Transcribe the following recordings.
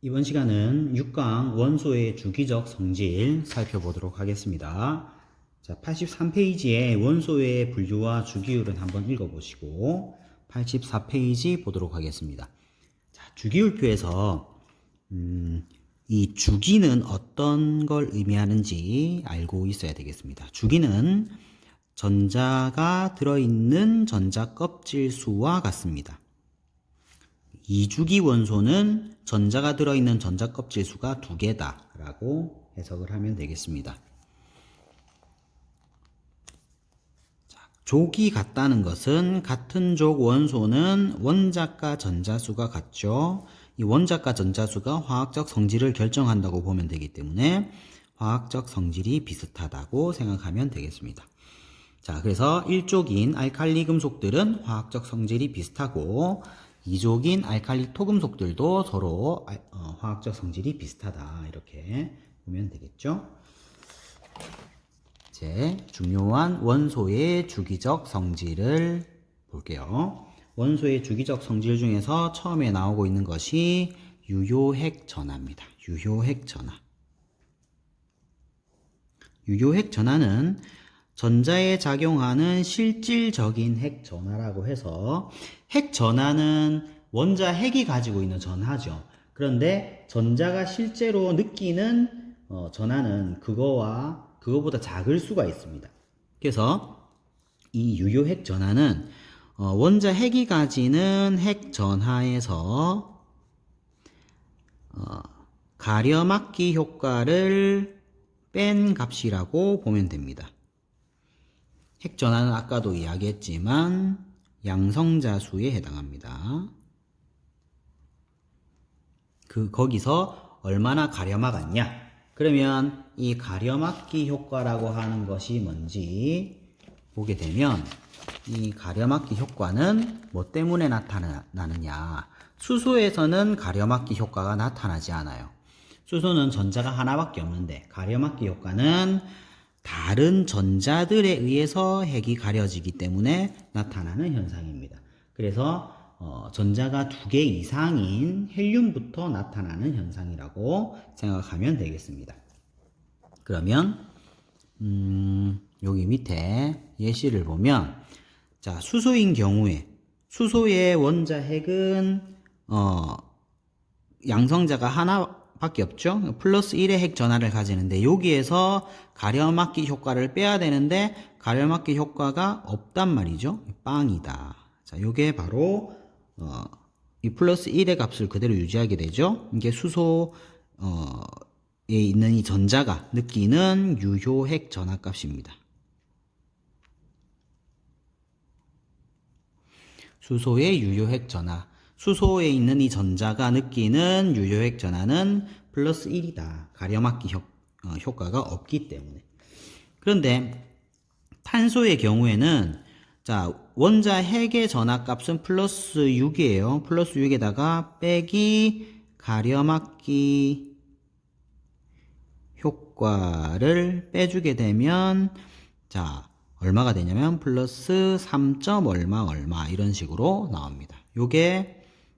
이번 시간은 6강 원소의 주기적 성질 살펴보도록 하겠습니다. 자, 83페이지에 원소의 분류와 주기율은 한번 읽어보시고 84페이지 보도록 하겠습니다. 자, 주기율표에서 이 주기는 어떤 걸 의미하는지 알고 있어야 되겠습니다. 주기는 전자가 들어있는 전자 껍질 수와 같습니다. 이주기 원소는 전자가 들어있는 전자 껍질 수가 2개다 라고 해석을 하면 되겠습니다. 자, 족이 같다는 것은 같은 족 원소는 원자과 전자수가 같죠. 이 원자과 전자수가 화학적 성질을 결정한다고 보면 되기 때문에 화학적 성질이 비슷하다고 생각하면 되겠습니다. 자, 그래서 1족인 알칼리 금속들은 화학적 성질이 비슷하고 2족인 알칼리 토금속들도 서로 화학적 성질이 비슷하다 이렇게 보면 되겠죠. 이제 중요한 원소의 주기적 성질을 볼게요. 원소의 주기적 성질 중에서 처음에 나오고 있는 것이 유효핵 전하입니다. 유효핵 전하. 유효핵 전하는 전자에 작용하는 실질적인 핵 전하라고 해서 핵 전하는 원자 핵이 가지고 있는 전하죠. 그런데 전자가 실제로 느끼는 전하는 그거보다 작을 수가 있습니다. 그래서 이 유효핵 전하는 원자 핵이 가지는 핵 전하에서 가려막기 효과를 뺀 값이라고 보면 됩니다. 핵 전하는 아까도 이야기했지만 양성자수에 해당합니다. 거기서 얼마나 가려막았냐? 그러면 이 가려막기 효과라고 하는 것이 뭔지 보게 되면 이 가려막기 효과는 뭐 때문에 나타나느냐? 수소에서는 가려막기 효과가 나타나지 않아요. 수소는 전자가 하나밖에 없는데 가려막기 효과는 다른 전자들에 의해서 핵이 가려지기 때문에 나타나는 현상입니다. 그래서 전자가 2개 이상인 헬륨부터 나타나는 현상이라고 생각하면 되겠습니다. 그러면 여기 밑에 예시를 보면 자, 수소인 경우에 수소의 원자 핵은 양성자가 하나밖에 없죠. 플러스 1의 핵 전하를 가지는데 여기에서 가려막기 효과를 빼야 되는데 가려막기 효과가 없단 말이죠. 빵이다. 자, 요게 바로 이 플러스 1의 값을 그대로 유지하게 되죠. 이게 수소에 있는 이 전자가 느끼는 유효핵 전하 값입니다. 수소의 유효핵 전하. 수소에 있는 이 전자가 느끼는 유효핵 전하는 플러스 1이다. 가려막기 효과가 없기 때문에. 그런데 탄소의 경우에는 자, 원자 핵의 전하 값은 플러스 6이에요. 플러스 6에다가 빼기 가려막기 효과를 빼주게 되면 자, 얼마가 되냐면 플러스 3. 얼마 이런 식으로 나옵니다. 요게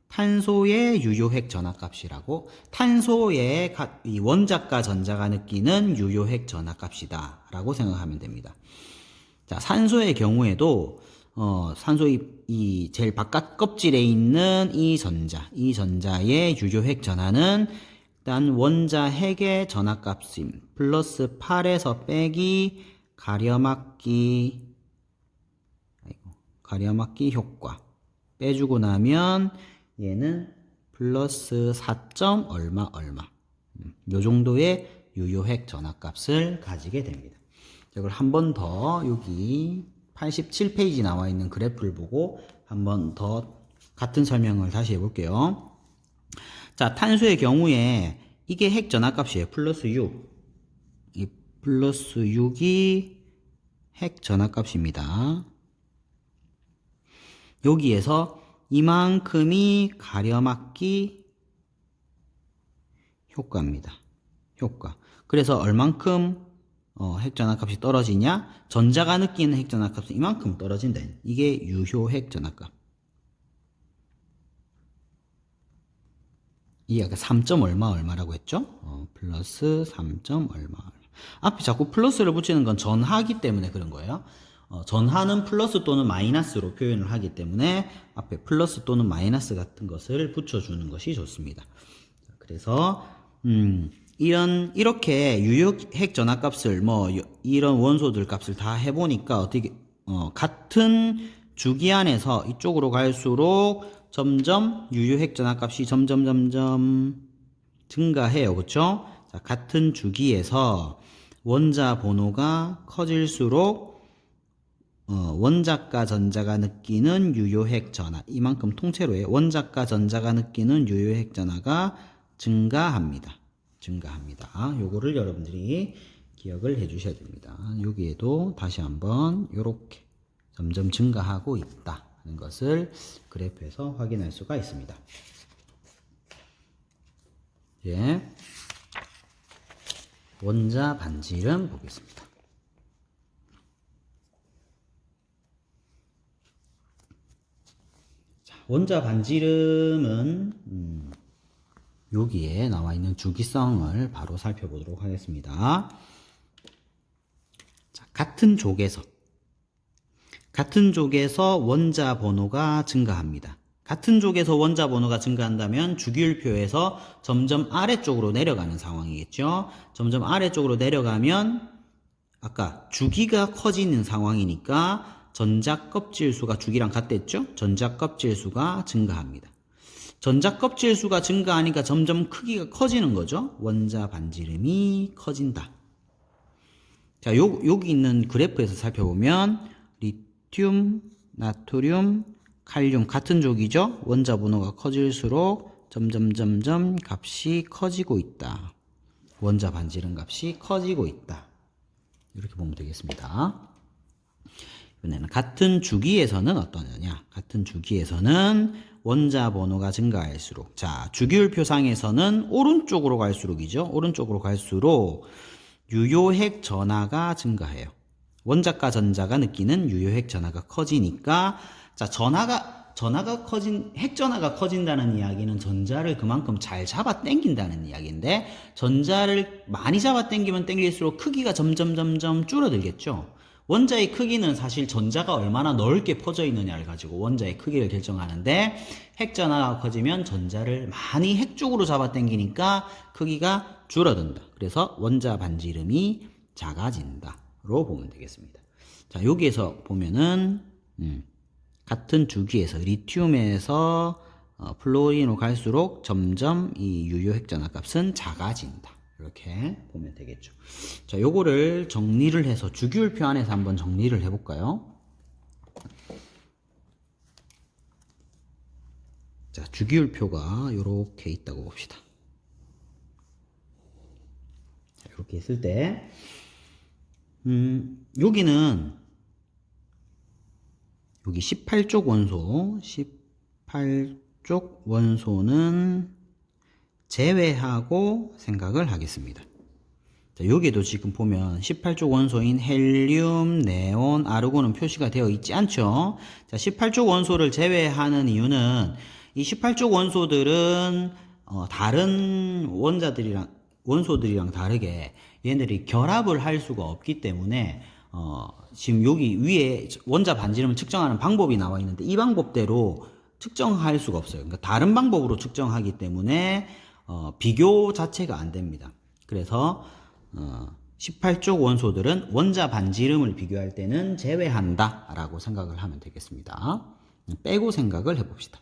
탄소의 유효핵 전하 값이라고 탄소의 이 원자과 전자가 느끼는 유효핵 전하 값이다 라고 생각하면 됩니다. 자, 산소의 경우에도 산소 이 제일 바깥 껍질에 있는 이 전자의 유효핵 전하는 일단 원자 핵의 전하 값임 플러스 8에서 빼기 가려막기 효과 빼주고 나면 얘는 플러스 4. 얼마 요 정도의 유효핵 전하 값을 가지게 됩니다. 이걸 한 번 더 여기 87페이지 나와 있는 그래프를 보고 한 번 더 같은 설명을 다시 해볼게요. 자, 탄소의 경우에 이게 핵 전하 값이에요. 플러스 6. 이 플러스 6이 핵 전하 값입니다. 여기에서 이만큼이 가려막기 효과입니다. 효과. 그래서 얼만큼 핵 전하 값이 떨어지냐? 전자가 느끼는 핵 전하 값은 이만큼 떨어진다. 이게 유효 핵 전하 값. 이 아까 3점 얼마 얼마라고 했죠? 플러스 3점 얼마 얼마. 앞에 자꾸 플러스를 붙이는 건 전하기 때문에 그런 거예요. 전하는 플러스 또는 마이너스로 표현을 하기 때문에 앞에 플러스 또는 마이너스 같은 것을 붙여주는 것이 좋습니다. 그래서 이렇게 유효핵 전압값을 이런 원소들 값을 다 해보니까 어떻게 같은 주기 안에서 이쪽으로 갈수록 점점 유효핵 전압값이 점점 증가해요. 그렇죠? 자, 같은 주기에서 원자 번호가 커질수록 원자과 전자가 느끼는 유효핵 전하, 이만큼 통째로 해요. 원자과 전자가 느끼는 유효핵 전하가 증가합니다. 요거를 여러분들이 기억을 해 주셔야 됩니다. 여기에도 다시 한번 요렇게 점점 증가하고 있다 하는 것을 그래프에서 확인할 수가 있습니다. 이제 원자 반지름 보겠습니다. 자, 원자 반지름은 여기에 나와 있는 주기성을 바로 살펴보도록 하겠습니다. 자, 같은 족에서 원자 번호가 증가합니다. 같은 족에서 원자 번호가 증가한다면 주기율표에서 점점 아래쪽으로 내려가는 상황이겠죠. 점점 아래쪽으로 내려가면 아까 주기가 커지는 상황이니까 전자 껍질 수가 주기랑 같댔죠. 전자 껍질 수가 증가합니다. 전자 껍질 수가 증가하니까 점점 크기가 커지는 거죠. 원자 반지름이 커진다. 자, 여기 있는 그래프에서 살펴보면 리튬, 나트륨, 칼륨 같은 족이죠. 원자 번호가 커질수록 점점 값이 커지고 있다. 원자 반지름 값이 커지고 있다. 이렇게 보면 되겠습니다. 이번에는 같은 주기에서는 어떠냐? 같은 주기에서는 원자 번호가 증가할수록, 자, 주기율표상에서는 오른쪽으로 갈수록이죠. 오른쪽으로 갈수록 유효핵 전하가 증가해요. 원자과 전자가 느끼는 유효핵 전하가 커지니까, 자, 핵전하가 커진다는 이야기는 전자를 그만큼 잘 잡아 당긴다는 이야기인데, 전자를 많이 잡아 당기면 당길수록 크기가 점점 줄어들겠죠. 원자의 크기는 사실 전자가 얼마나 넓게 퍼져 있느냐를 가지고 원자의 크기를 결정하는데, 핵전하가 커지면 전자를 많이 핵 쪽으로 잡아 당기니까 크기가 줄어든다. 그래서 원자 반지름이 작아진다로 보면 되겠습니다. 자, 여기에서 보면은 같은 주기에서 리튬에서 플로린으로 갈수록 점점 이 유효핵 전하 값은 작아진다. 이렇게 보면 되겠죠. 자, 요거를 정리를 해서 주기율표 안에서 한번 정리를 해볼까요? 자, 주기율표가 요렇게 있다고 봅시다. 자, 이렇게 있을 때, 여기는 여기 18쪽 원소는 제외하고 생각을 하겠습니다. 자, 여기도 지금 보면 18쪽 원소인 헬륨, 네온, 아르곤은 표시가 되어 있지 않죠. 자, 18쪽 원소를 제외하는 이유는 이 18쪽 원소들은 다른 원소들이랑 다르게 얘네들이 결합을 할 수가 없기 때문에 지금 여기 위에 원자 반지름을 측정하는 방법이 나와 있는데 이 방법대로 측정할 수가 없어요. 그러니까 다른 방법으로 측정하기 때문에 비교 자체가 안 됩니다. 그래서 18쪽 원소들은 원자 반지름을 비교할 때는 제외한다 라고 생각을 하면 되겠습니다. 빼고 생각을 해봅시다.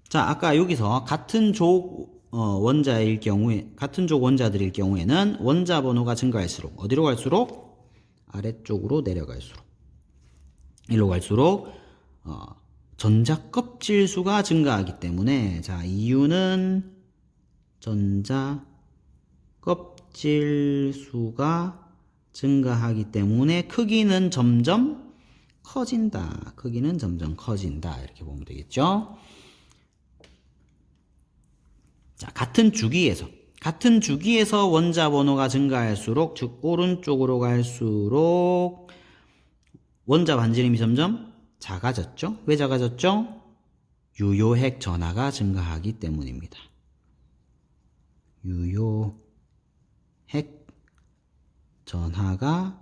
자, 아까 여기서 같은 족 원자들일 경우에는 원자 번호가 증가할수록 어디로 갈수록 아래쪽으로 내려갈수록 일로 갈수록 전자 껍질 수가 증가하기 때문에, 자, 이유는 전자 껍질 수가 증가하기 때문에 크기는 점점 커진다. 이렇게 보면 되겠죠. 자, 같은 주기에서 원자 번호가 증가할수록, 즉 오른쪽으로 갈수록 원자 반지름이 점점 작아졌죠. 왜 작아졌죠? 유효핵 전하가 증가하기 때문입니다. 유효 핵 전하가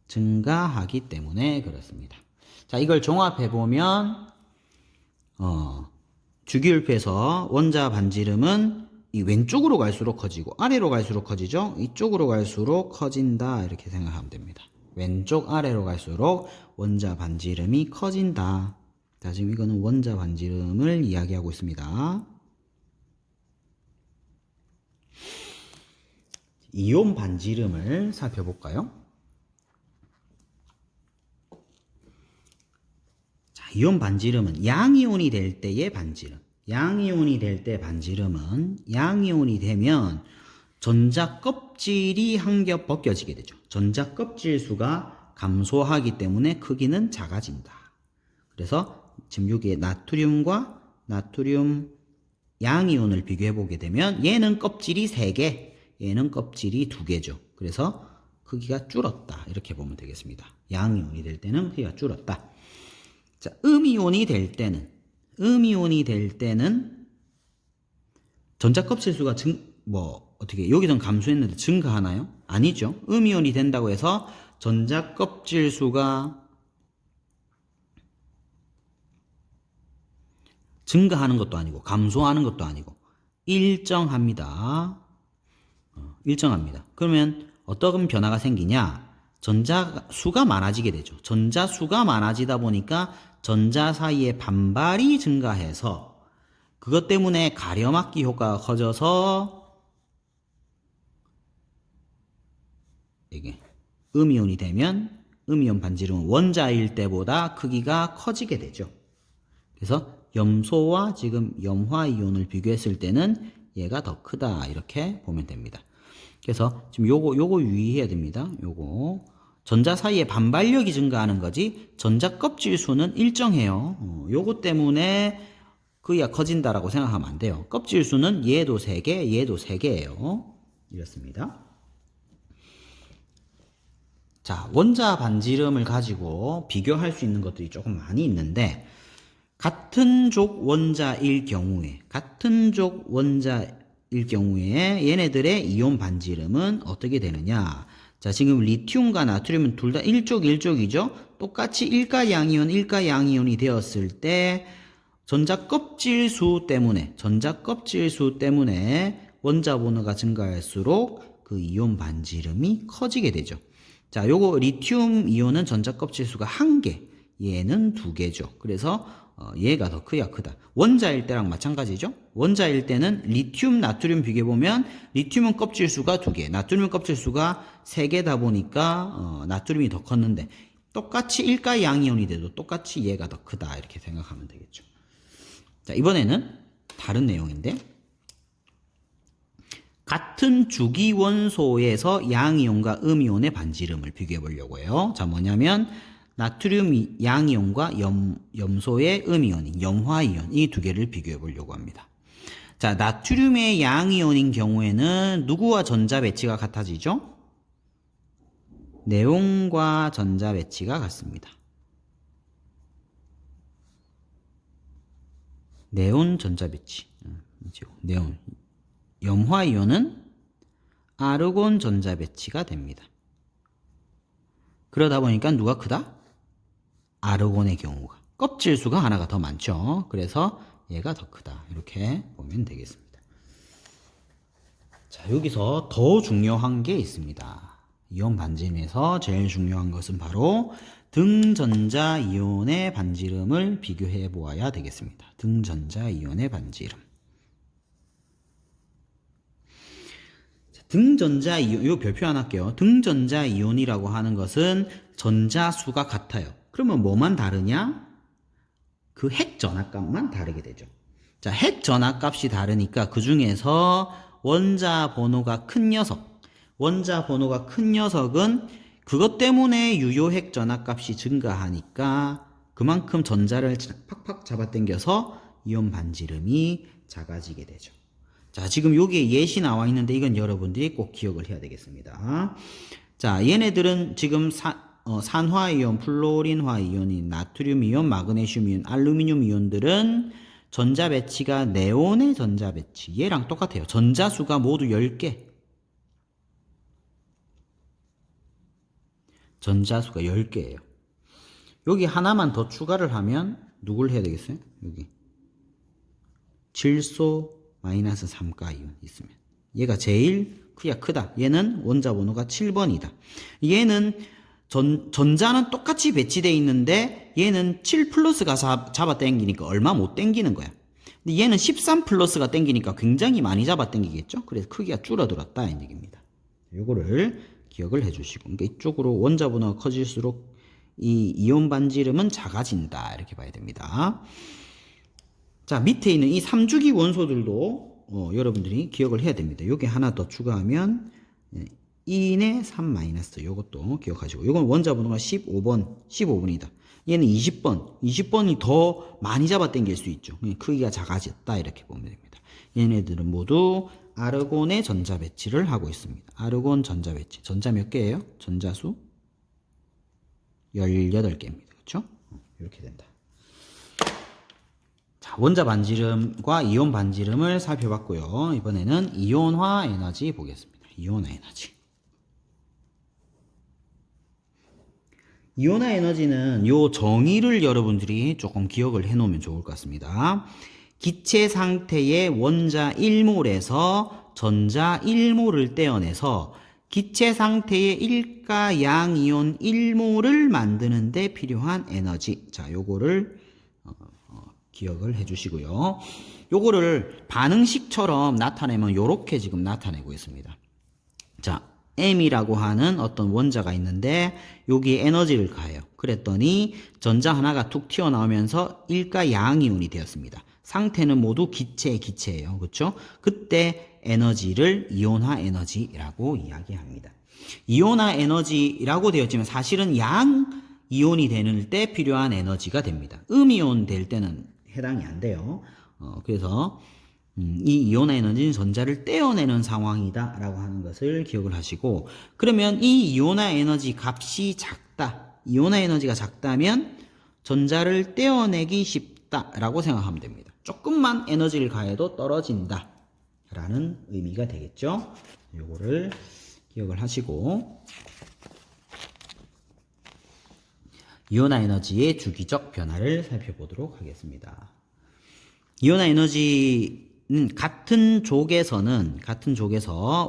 증가하기 때문에 그렇습니다. 자, 이걸 종합해 보면 주기율표에서 원자 반지름은 이 왼쪽으로 갈수록 커지고 아래로 갈수록 커지죠. 이쪽으로 갈수록 커진다 이렇게 생각하면 됩니다. 왼쪽 아래로 갈수록 원자 반지름이 커진다. 자, 지금 이거는 원자 반지름을 이야기하고 있습니다. 이온 반지름을 살펴볼까요? 자, 이온 반지름은 양이온이 될 때의 반지름. 양이온이 될 때 반지름은 양이온이 되면 전자 껍질이 한 겹 벗겨지게 되죠. 전자 껍질 수가 감소하기 때문에 크기는 작아진다. 그래서 지금 여기에 나트륨과 나트륨 양이온을 비교해 보게 되면 얘는 껍질이 3개, 얘는 껍질이 2개죠. 그래서 크기가 줄었다. 이렇게 보면 되겠습니다. 양이온이 될 때는 크기가 줄었다. 자, 음이온이 될 때는 전자 껍질 수가 어떻게 여기선 감소했는데 증가하나요? 아니죠. 음이온이 된다고 해서 전자 껍질 수가 증가하는 것도 아니고 감소하는 것도 아니고 일정합니다. 일정합니다. 그러면 어떤 변화가 생기냐? 전자 수가 많아지게 되죠. 전자 수가 많아지다 보니까 전자 사이의 반발이 증가해서 그것 때문에 가려막기 효과가 커져서 이게 음이온이 되면 음이온 반지름은 원자일 때보다 크기가 커지게 되죠. 그래서 염소와 지금 염화이온을 비교했을 때는 얘가 더 크다 이렇게 보면 됩니다. 그래서 지금 요거 유의해야 됩니다. 요거 전자 사이에 반발력이 증가하는 거지 전자 껍질 수는 일정해요. 요거 때문에 크기가 커진다라고 생각하면 안 돼요. 껍질 수는 얘도 3개, 얘도 3개예요. 이렇습니다. 자, 원자 반지름을 가지고 비교할 수 있는 것들이 조금 많이 있는데 같은 족 원자일 경우에 얘네들의 이온 반지름은 어떻게 되느냐? 자, 지금 리튬과 나트륨은 둘 다 일족이죠? 똑같이 일가 양이온이 되었을 때 전자 껍질 수 때문에 원자 번호가 증가할수록 그 이온 반지름이 커지게 되죠. 자, 요거 리튬 이온은 전자 껍질 수가 1개, 얘는 2개죠. 그래서 얘가 더 크다. 원자일 때랑 마찬가지죠. 원자일 때는 리튬, 나트륨 비교해보면 리튬은 껍질 수가 2개, 나트륨은 껍질 수가 3개다 보니까 나트륨이 더 컸는데 똑같이 일가 양이온이 돼도 똑같이 얘가 더 크다 이렇게 생각하면 되겠죠. 자, 이번에는 다른 내용인데 같은 주기 원소에서 양이온과 음이온의 반지름을 비교해 보려고 해요. 자, 뭐냐면 나트륨 양이온과 염소의 음이온인 염화이온 이 두 개를 비교해 보려고 합니다. 자, 나트륨의 양이온인 경우에는 누구와 전자 배치가 같아지죠? 네온과 전자 배치가 같습니다. 네온 전자 배치. 네온. 염화이온은 아르곤 전자 배치가 됩니다. 그러다 보니까 누가 크다? 아르곤의 경우가. 껍질 수가 하나가 더 많죠. 그래서 얘가 더 크다. 이렇게 보면 되겠습니다. 자, 여기서 더 중요한 게 있습니다. 이온 반지름에서 제일 중요한 것은 바로 등전자 이온의 반지름을 비교해 보아야 되겠습니다. 등전자 이온의 반지름. 등전자 이온, 요 별표 하나 할게요. 등전자 이온이라고 하는 것은 전자 수가 같아요. 그러면 뭐만 다르냐? 그 핵 전하값만 다르게 되죠. 자, 핵 전하값이 다르니까 그 중에서 원자 번호가 큰 녀석은 그것 때문에 유효 핵 전하값이 증가하니까 그만큼 전자를 팍팍 잡아당겨서 이온 반지름이 작아지게 되죠. 자, 지금 여기에 예시 나와 있는데 이건 여러분들이 꼭 기억을 해야 되겠습니다. 자, 얘네들은 지금 산화이온, 플로린화이온인 나트륨이온, 마그네슘이온, 알루미늄 이온들은 전자 배치가 네온의 전자 배치. 얘랑 똑같아요. 전자수가 모두 10개. 전자수가 10개예요. 여기 하나만 더 추가를 하면 누굴 해야 되겠어요? 여기. 질소 마이너스 3가 이온 있으면. 얘가 제일 크다. 얘는 원자 번호가 7번이다. 얘는 전자는 똑같이 배치되어 있는데 얘는 7 플러스가 잡아 당기니까 얼마 못 당기는 거야. 근데 얘는 13 플러스가 당기니까 굉장히 많이 잡아 당기겠죠? 그래서 크기가 줄어들었다 이 얘기입니다. 요거를 기억을 해주시고, 그러니까 이쪽으로 원자 번호가 커질수록 이 이온 반지름은 작아진다 이렇게 봐야 됩니다. 자, 밑에 있는 이 3주기 원소들도 여러분들이 기억을 해야 됩니다. 여기 하나 더 추가하면 2인의 3 마이너스 요것도 기억하시고, 요건 원자 번호가 15번이다. 얘는 20번이 더 많이 잡아 당길 수 있죠. 크기가 작아졌다 이렇게 보면 됩니다. 얘네들은 모두 아르곤의 전자 배치를 하고 있습니다. 아르곤 전자 배치. 전자 몇 개예요? 전자수 18개입니다. 그렇죠? 이렇게 된다. 자, 원자 반지름과 이온 반지름을 살펴봤고요. 이번에는 이온화 에너지 보겠습니다. 이온화 에너지. 이온화 에너지는 요 정의를 여러분들이 조금 기억을 해 놓으면 좋을 것 같습니다. 기체 상태의 원자 1몰에서 전자 1몰을 떼어내서 기체 상태의 일가 양이온 1몰을 만드는 데 필요한 에너지. 자, 요거를 기억을 해 주시고요. 요거를 반응식처럼 나타내면 요렇게 지금 나타내고 있습니다. 자, M이라고 하는 어떤 원자가 있는데 여기에 에너지를 가해요. 그랬더니 전자 하나가 툭 튀어나오면서 일가 양이온이 되었습니다. 상태는 모두 기체예요. 그렇죠? 그때 에너지를 이온화 에너지라고 이야기합니다. 이온화 에너지라고 되었지만 사실은 양 이온이 되는 때 필요한 에너지가 됩니다. 음이온 될 때는 해당이 안 돼요. 그래서 이 이온화 에너지는 전자를 떼어내는 상황이다 라고 하는 것을 기억을 하시고, 그러면 이 이온화 에너지 값이 작다, 이온화 에너지가 작다면 전자를 떼어내기 쉽다 라고 생각하면 됩니다. 조금만 에너지를 가해도 떨어진다 라는 의미가 되겠죠. 요거를 기억을 하시고, 이온화 에너지의 주기적 변화를 살펴보도록 하겠습니다. 이온화 에너지는 같은 족에서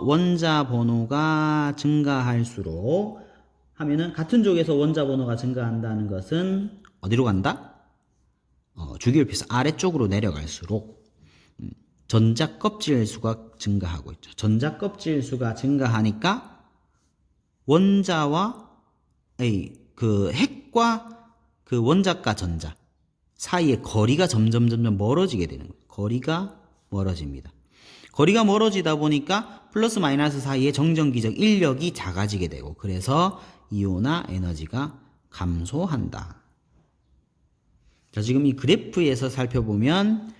원자 번호가 증가할수록 하면은, 같은 족에서 원자 번호가 증가한다는 것은 어디로 간다? 주기율표에서 아래쪽으로 내려갈수록 전자 껍질 수가 증가하고 있죠. 전자 껍질 수가 증가하니까 원자와 그 핵과 그 원자과 전자 사이의 거리가 점점 멀어지게 되는 거예요. 거리가 멀어집니다. 거리가 멀어지다 보니까 플러스 마이너스 사이의 정전기적 인력이 작아지게 되고, 그래서 이온화 에너지가 감소한다. 자, 지금 이 그래프에서 살펴보면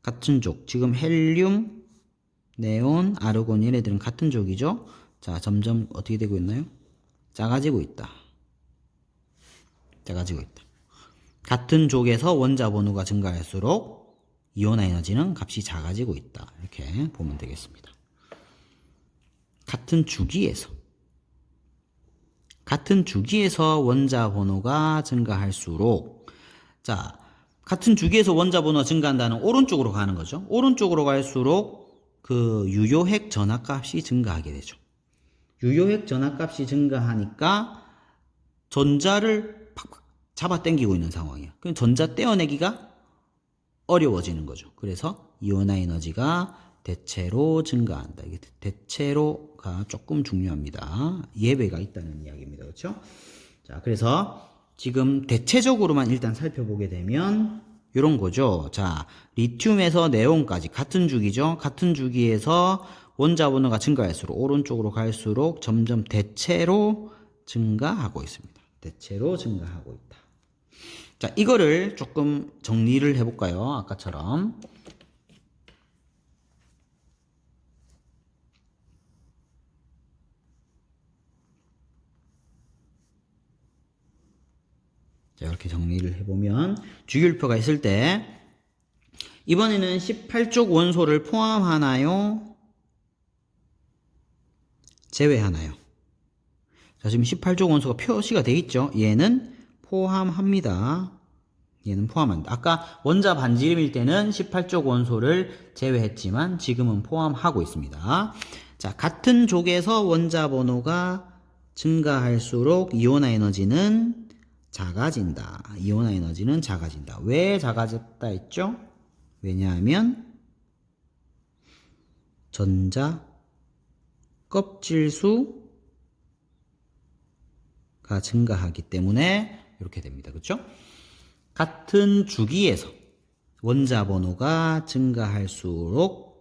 같은 족, 지금 헬륨, 네온, 아르곤 얘네들은 같은 족이죠. 자, 점점 어떻게 되고 있나요? 작아지고 있다. 같은 족에서 원자 번호가 증가할수록 이온화 에너지는 값이 작아지고 있다. 이렇게 보면 되겠습니다. 같은 주기에서 원자 번호가 증가할수록, 자, 같은 주기에서 원자 번호가 증가한다는 오른쪽으로 가는 거죠. 오른쪽으로 갈수록 그 유효핵 전하값이 증가하게 되죠. 유효핵 전하값이 증가하니까 전자를 팍팍 잡아당기고 있는 상황이에요. 그럼 전자 떼어내기가 어려워지는 거죠. 그래서 이온화 에너지가 대체로 증가한다. 이게 대체로가 조금 중요합니다. 예배가 있다는 이야기입니다. 그렇죠? 자, 그래서 지금 대체적으로만 일단 살펴보게 되면 이런 거죠. 자, 리튬에서 네온까지 같은 주기죠. 같은 주기에서 원자 번호가 증가할수록, 오른쪽으로 갈수록 점점 대체로 증가하고 있습니다. 대체로 증가하고 있다. 자, 이거를 조금 정리를 해볼까요? 아까처럼. 자, 이렇게 정리를 해보면 주기율표가 있을 때 이번에는 18족 원소를 포함하나요? 제외하나요? 자, 지금 18족 원소가 표시가 되어 있죠? 얘는 포함합니다. 얘는 포함한다. 아까 원자 반지름일 때는 18족 원소를 제외했지만 지금은 포함하고 있습니다. 자, 같은 족에서 원자 번호가 증가할수록 이온화 에너지는 작아진다. 이온화 에너지는 작아진다. 왜 작아졌다 했죠? 왜냐하면 전자 껍질수가 증가하기 때문에 이렇게 됩니다. 그렇죠? 같은 주기에서 원자 번호가 증가할수록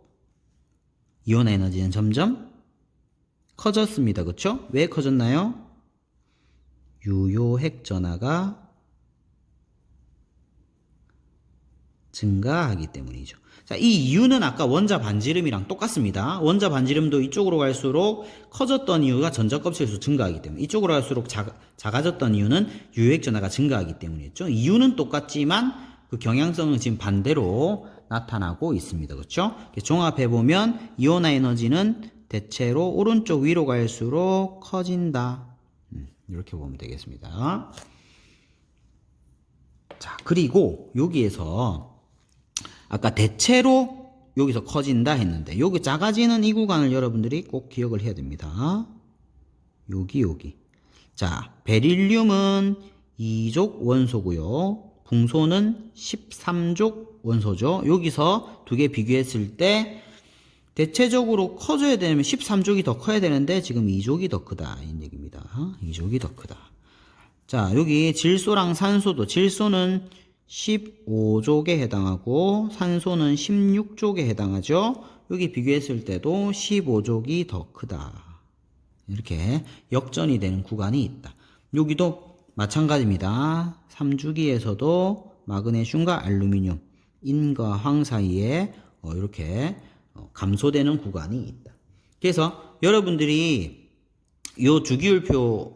이온화 에너지는 점점 커졌습니다. 그렇죠? 왜 커졌나요? 유효핵 전하가 증가하기 때문이죠. 자, 이 이유는 아까 원자 반지름이랑 똑같습니다. 원자 반지름도 이쪽으로 갈수록 커졌던 이유가 전자 껍질수 증가하기 때문에, 이쪽으로 갈수록 작아졌던 이유는 유효핵 전하가 증가하기 때문이었죠. 이유는 똑같지만 그 경향성은 지금 반대로 나타나고 있습니다. 그렇죠? 종합해 보면 이온화 에너지는 대체로 오른쪽 위로 갈수록 커진다. 이렇게 보면 되겠습니다. 자, 그리고 여기에서 아까 대체로 여기서 커진다 했는데 여기 작아지는 이 구간을 여러분들이 꼭 기억을 해야 됩니다. 여기. 자, 베릴륨은 2족 원소고요. 붕소는 13족 원소죠. 여기서 두 개 비교했을 때 대체적으로 커져야 되면 13족이 더 커야 되는데 지금 2족이 더 크다. 이 얘기입니다. 2족이 더 크다. 자, 여기 질소랑 산소도, 질소는 15족에 해당하고 산소는 16족에 해당하죠. 여기 비교했을 때도 15족이 더 크다. 이렇게 역전이 되는 구간이 있다. 여기도 마찬가지입니다. 3주기에서도 마그네슘과 알루미늄, 인과 황 사이에 이렇게 감소되는 구간이 있다. 그래서 여러분들이 요 주기율표에서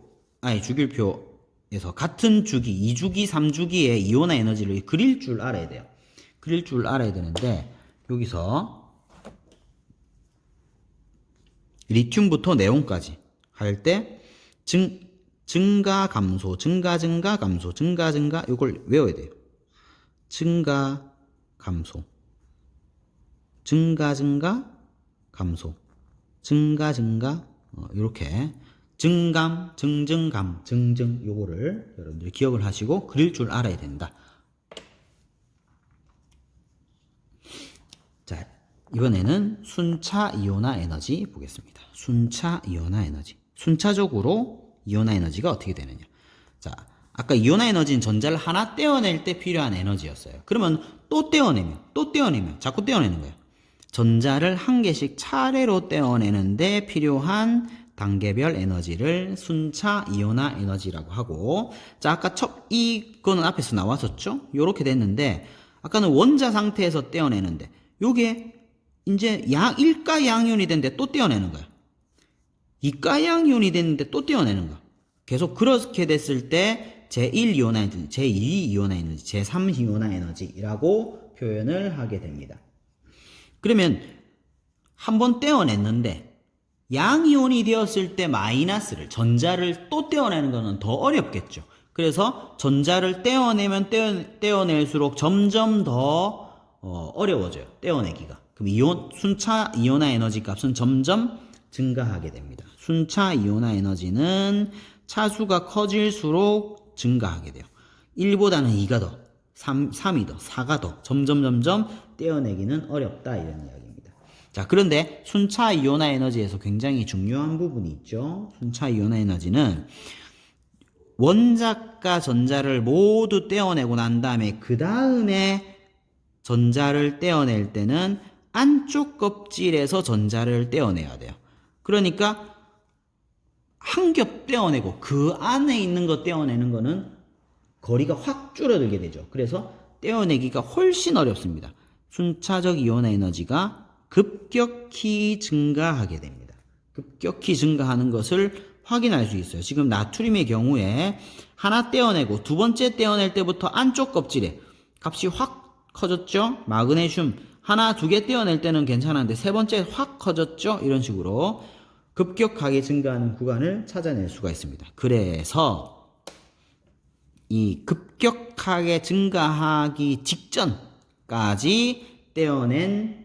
같은 주기, 2주기, 3주기의 이온화 에너지를 그릴 줄 알아야 돼요. 그릴 줄 알아야 되는데 여기서 리튬부터 네온까지 할 때 증가 감소, 증가 감소, 증가 이걸 외워야 돼요. 증가 감소, 증가 감소, 증가 이렇게 증감, 증증감, 증증 요거를 여러분들이 기억을 하시고 그릴 줄 알아야 된다. 자, 이번에는 순차 이온화 에너지 보겠습니다. 순차 이온화 에너지. 순차적으로 이온화 에너지가 어떻게 되느냐. 자, 아까 이온화 에너지는 전자를 하나 떼어낼 때 필요한 에너지였어요. 그러면 또 떼어내면 자꾸 떼어내는 거예요. 전자를 한 개씩 차례로 떼어내는데 필요한 단계별 에너지를 순차 이온화 에너지라고 하고, 자, 아까 이거는 앞에서 나왔었죠? 요렇게 됐는데, 아까는 원자 상태에서 떼어내는데, 요게 이제 일가 양이온이 됐는데 또 떼어내는 거야. 이가 양이온이 됐는데 또 떼어내는 거야. 계속 그렇게 됐을 때 제1 이온화 에너지, 제2 이온화 에너지, 제3 이온화 에너지라고 표현을 하게 됩니다. 그러면 한번 떼어냈는데 양이온이 되었을 때 마이너스를, 전자를 또 떼어내는 것은 더 어렵겠죠. 그래서 전자를 떼어내면 떼어낼수록 점점 더 어려워져요. 떼어내기가. 그럼 순차 이온화 에너지 값은 점점 증가하게 됩니다. 순차 이온화 에너지는 차수가 커질수록 증가하게 돼요. 1보다는 2가 더, 3이 더, 4가 더, 점점 떼어내기는 어렵다, 이런 이야기입니다. 자, 그런데 순차 이온화 에너지에서 굉장히 중요한 부분이 있죠. 순차 이온화 에너지는 원자과 전자를 모두 떼어내고 난 다음에 그 다음에 전자를 떼어낼 때는 안쪽 껍질에서 전자를 떼어내야 돼요. 그러니까 한 겹 떼어내고 그 안에 있는 거 떼어내는 거는 거리가 확 줄어들게 되죠. 그래서 떼어내기가 훨씬 어렵습니다. 순차적 이온화 에너지가 급격히 증가하게 됩니다. 급격히 증가하는 것을 확인할 수 있어요. 지금 나트륨의 경우에 하나 떼어내고 두 번째 떼어낼 때부터 안쪽 껍질에 값이 확 커졌죠. 마그네슘 하나, 두 개 떼어낼 때는 괜찮았는데 세 번째 확 커졌죠. 이런 식으로 급격하게 증가하는 구간을 찾아낼 수가 있습니다. 그래서 이 급격하게 증가하기 직전까지 떼어낸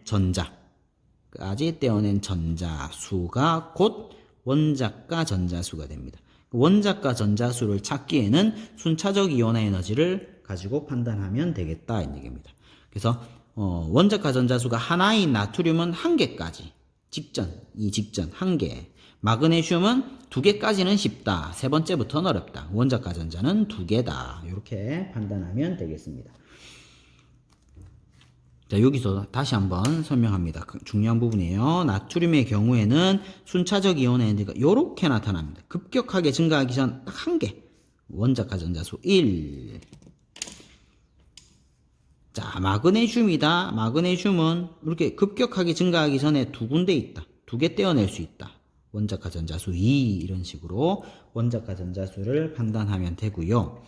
전자수가 곧 원자가 전자수가 됩니다. 원자가 전자수를 찾기에는 순차적 이온화 에너지를 가지고 판단하면 되겠다 이 얘기입니다. 그래서 원자가 전자수가 하나인 나트륨은 1개까지 직전 1개, 마그네슘은 2개까지는 쉽다, 세 번째부터는 어렵다, 원자가 전자는 2개다 이렇게 판단하면 되겠습니다. 자, 여기서 다시 한번 설명합니다. 중요한 부분이에요. 나트륨의 경우에는 순차적 이온화 에너지가 이렇게 나타납니다. 급격하게 증가하기 전 딱 1개, 원자가 전자수 1. 자, 마그네슘이다. 마그네슘은 이렇게 급격하게 증가하기 전에 2군데 있다. 2개 떼어낼 수 있다. 원자가 전자수 2 이런 식으로 원자가 전자수를 판단하면 되고요.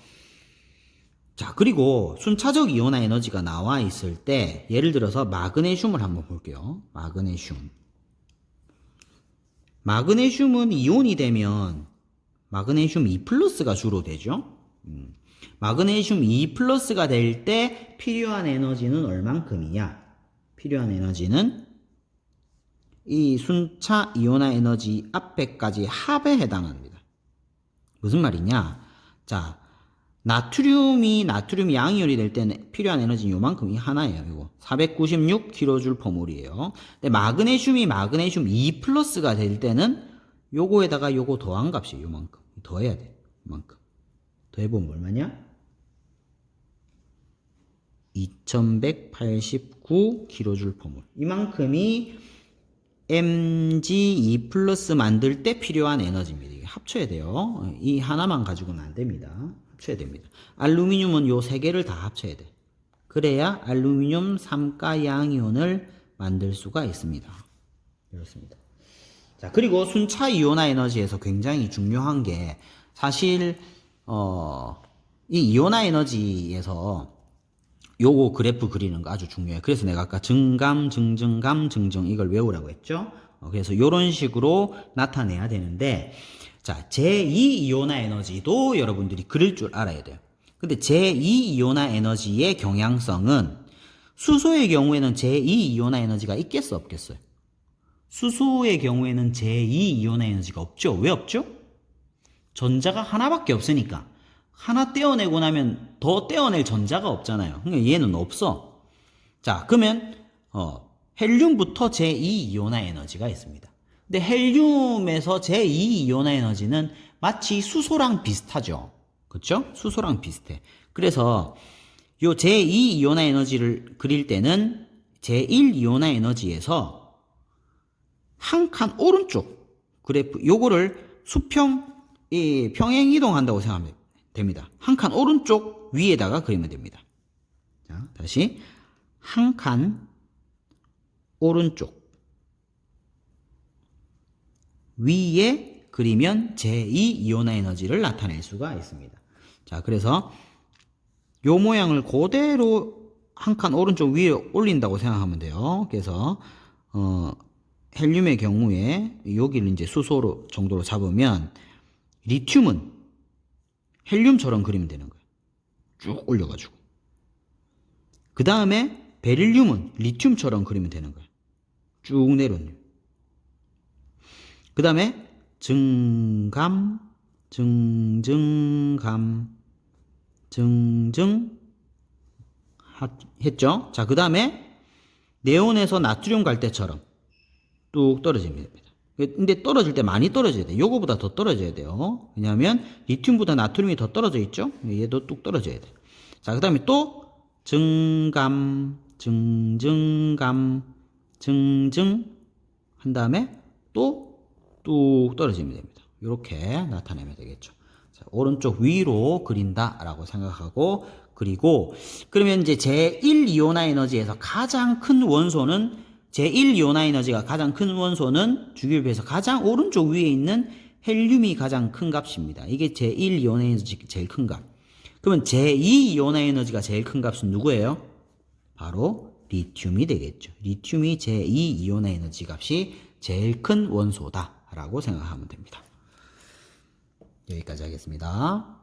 자, 그리고 순차적 이온화 에너지가 나와 있을 때 예를 들어서 마그네슘을 한번 볼게요. 마그네슘은 이온이 되면 마그네슘 2+가 주로 되죠. 마그네슘 2+가 될 때 필요한 에너지는 얼만큼이냐? 필요한 에너지는 이 순차 이온화 에너지 앞에까지 합에 해당합니다. 무슨 말이냐? 자, 나트륨이 양이온이 될 때는 필요한 에너지는 요만큼이 하나예요. 이거 496kJ/몰이에요. 근데 마그네슘 2+가 될 때는 요거에다가 요거 더한 값이에요. 요만큼 더해야 돼. 요만큼 더해보면 얼마냐? 2189kJ/몰. 이만큼이 Mg2+ 만들 때 필요한 에너지입니다. 이게 합쳐야 돼요. 이 하나만 가지고는 안 됩니다. 합쳐야 됩니다. 알루미늄은 요 세 개를 다 합쳐야 돼. 그래야 알루미늄 3가 양이온을 만들 수가 있습니다. 이렇습니다. 자, 그리고 순차 이온화 에너지에서 굉장히 중요한 게 사실 이 이온화 에너지에서 요거 그래프 그리는 거 아주 중요해요. 그래서 내가 아까 증감, 증증감, 증증 이걸 외우라고 했죠. 그래서 요런 식으로 나타내야 되는데, 자, 제2 이온화 에너지도 여러분들이 그릴 줄 알아야 돼요. 근데 제2 이온화 에너지의 경향성은 수소의 경우에는 제2 이온화 에너지가 있겠어 없겠어요? 수소의 경우에는 제2 이온화 에너지가 없죠. 왜 없죠? 전자가 하나밖에 없으니까. 하나 떼어내고 나면 더 떼어낼 전자가 없잖아요. 그러니까 얘는 없어. 자, 그러면 헬륨부터 제2 이온화 에너지가 있습니다. 근데 헬륨에서 제2 이온화 에너지는 마치 수소랑 비슷하죠. 그렇죠? 수소랑 비슷해. 그래서 요 제2 이온화 에너지를 그릴 때는 제1 이온화 에너지에서 한 칸 오른쪽 그래프 요거를 평행 이동한다고 생각하면 됩니다. 한 칸 오른쪽 위에다가 그리면 됩니다. 자, 다시 한 칸 오른쪽 위에 그리면 제2 이온화 에너지를 나타낼 수가 있습니다. 자, 그래서 요 모양을 그대로 한 칸 오른쪽 위에 올린다고 생각하면 돼요. 그래서 헬륨의 경우에 여기를 이제 수소 정도로 잡으면 리튬은 헬륨처럼 그리면 되는 거예요. 쭉 올려가지고. 그 다음에 베릴륨은 리튬처럼 그리면 되는 거예요. 쭉 내려오는. 그 다음에 증감, 증증감, 증증 했죠. 자, 그 다음에 네온에서 나트륨 갈 때처럼 뚝 떨어집니다. 근데 떨어질 때 많이 떨어져야 돼요. 요거보다 더 떨어져야 돼요. 왜냐하면 리튬보다 나트륨이 더 떨어져 있죠. 얘도 뚝 떨어져야 돼요. 자, 그 다음에 또 증감, 증증감, 증증 한 다음에 또 뚝 떨어지면 됩니다. 이렇게 나타내면 되겠죠. 자, 오른쪽 위로 그린다라고 생각하고 그리고 그러면 이제 제1 이온화 에너지에서 가장 큰 원소는 제1 이온화 에너지가 가장 큰 원소는 주기율표에서 가장 오른쪽 위에 있는 헬륨이 가장 큰 값입니다. 이게 제1이온의 에너지 제일 큰 값. 그러면 제2이온의 에너지가 제일 큰 값은 누구예요? 바로 리튬이 되겠죠. 리튬이 제2이온의 에너지 값이 제일 큰 원소다라고 생각하면 됩니다. 여기까지 하겠습니다.